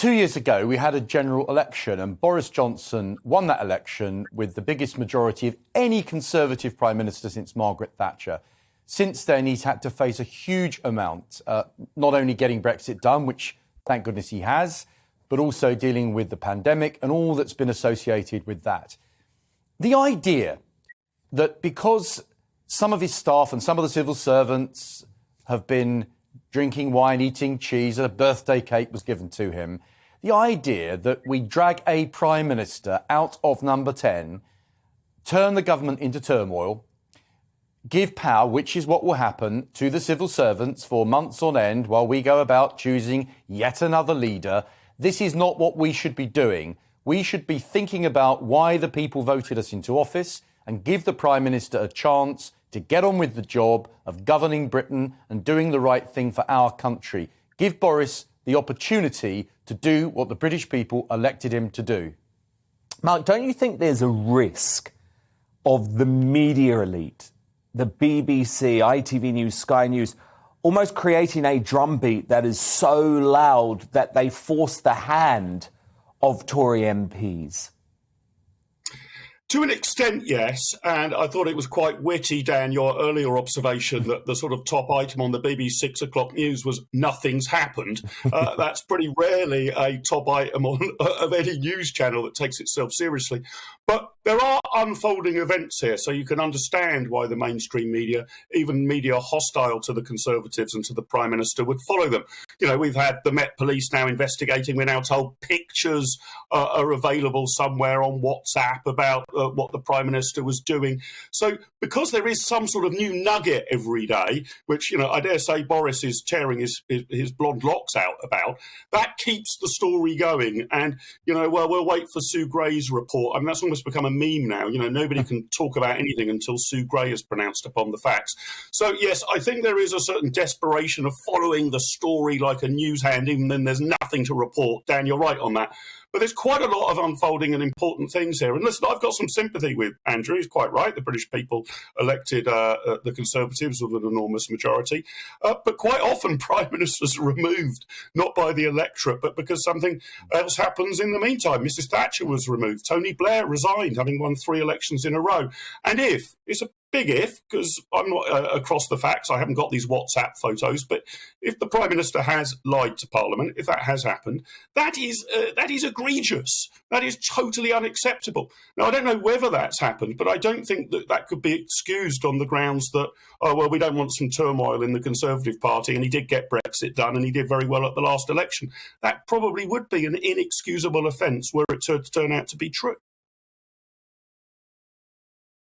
2 years ago, we had a general election and Boris Johnson won that election with the biggest majority of any Conservative Prime Minister since Margaret Thatcher. Since then, he's had to face a huge amount, not only getting Brexit done, which thank goodness he has, but also dealing with the pandemic and all that's been associated with that. The idea that because some of his staff and some of the civil servants have been drinking wine, eating cheese, and a birthday cake was given to him, the idea that we drag a Prime Minister out of number 10, turn the government into turmoil, give power, which is what will happen, to the civil servants for months on end while we go about choosing yet another leader. This is not what we should be doing. We should be thinking about why the people voted us into office and give the Prime Minister a chance to get on with the job of governing Britain and doing the right thing for our country. Give Boris the opportunity to do what the British people elected him to do. Mark, don't you think there's a risk of the media elite, the BBC, ITV News, Sky News, almost creating a drumbeat that is so loud that they force the hand of Tory MPs? To an extent, yes, and I thought it was quite witty, Dan, your earlier observation that the sort of top item on the BBC 6 o'clock news was nothing's happened. That's pretty rarely a top item of any news channel that takes itself seriously. But there are unfolding events here, so you can understand why the mainstream media, even media hostile to the Conservatives and to the Prime Minister, would follow them. You know, we've had the Met Police now investigating. We're now told pictures are available somewhere on WhatsApp about what the Prime Minister was doing. So because there is some sort of new nugget every day, which, you know, I dare say Boris is tearing his blonde locks out about, that keeps the story going. And, you know, well, we'll wait for Sue Gray's report. I mean, that's almost become a meme now. You know, nobody can talk about anything until Sue Gray has pronounced upon the facts. So, yes, I think there is a certain desperation of following the story like a news hand, even then there's nothing to report. Dan, you're right on that. But there's quite a lot of unfolding and important things here. And listen, I've got some sympathy with Andrew. He's quite right. The British people elected the Conservatives with an enormous majority. But quite often Prime Ministers are removed, not by the electorate, but because something else happens in the meantime. Mrs Thatcher was removed. Tony Blair resigned, having won 3 elections in a row. And it's a big if, because I'm not across the facts, I haven't got these WhatsApp photos, but if the Prime Minister has lied to Parliament, if that has happened, that is egregious. That is totally unacceptable. Now, I don't know whether that's happened, but I don't think that could be excused on the grounds that, oh, well, we don't want some turmoil in the Conservative Party, and he did get Brexit done, and he did very well at the last election. That probably would be an inexcusable offence were it to turn out to be true.